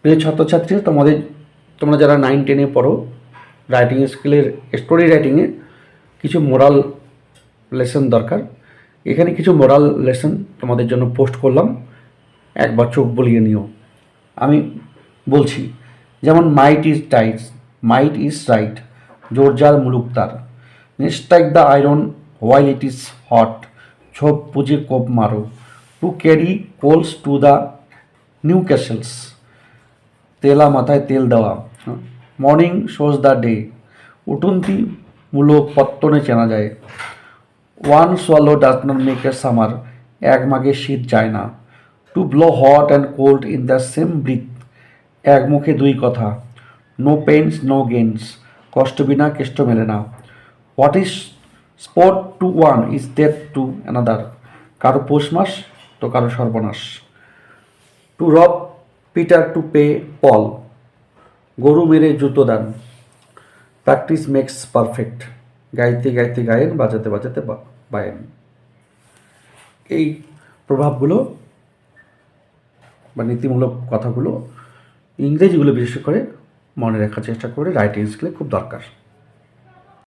প্রিয় ছাত্রছাত্রী, তোমরা যারা 9-10-এ পড়ো, রাইটিং স্কিলের স্টোরি রাইটিংয়ে কিছু মোরাল লেসন দরকার। এখানে কিছু মোরাল লেসন তোমাদের জন্য পোস্ট করলাম, একবার চোখ বুলিয়ে নিও। আমি বলছি, যেমন মাইট ইজ রাইট, জোর যার মুলুক তার, strike the iron while it is hot, ছোপ পুঁজে কোপ মারো, to carry coals to the new castles, তেলা মাথায় তেল দেওয়া, মর্নিং শোজ দ্য ডে, উঠুন্তি মূলো পত্তনে চেনা যায়, one swallow does not make a summer, এক মাগে শীত যায় না, to blow hot and cold in the same breath, এক মুখে দুই কথা, নো পেইনস নো গেইনস, কষ্ট বিনা কেষ্ট মেলে না, what is spot two one is death to another, কারো পৌষ মাস তো কারো সর্বনাশ, টু রব পিটার টু পে পল, গরু মেরে জুতো দান, প্র্যাকটিস মেক্স পারফেক্ট, গাইতে গাইতে গায়েন, বাজাতে বাজাতে বায়েন। এই প্রভাবগুলো বা নীতিমূলক কথাগুলো, ইংরেজিগুলো বিশেষ করে মনে রাখার চেষ্টা করে রাইটিং স্কিলে খুব দরকার।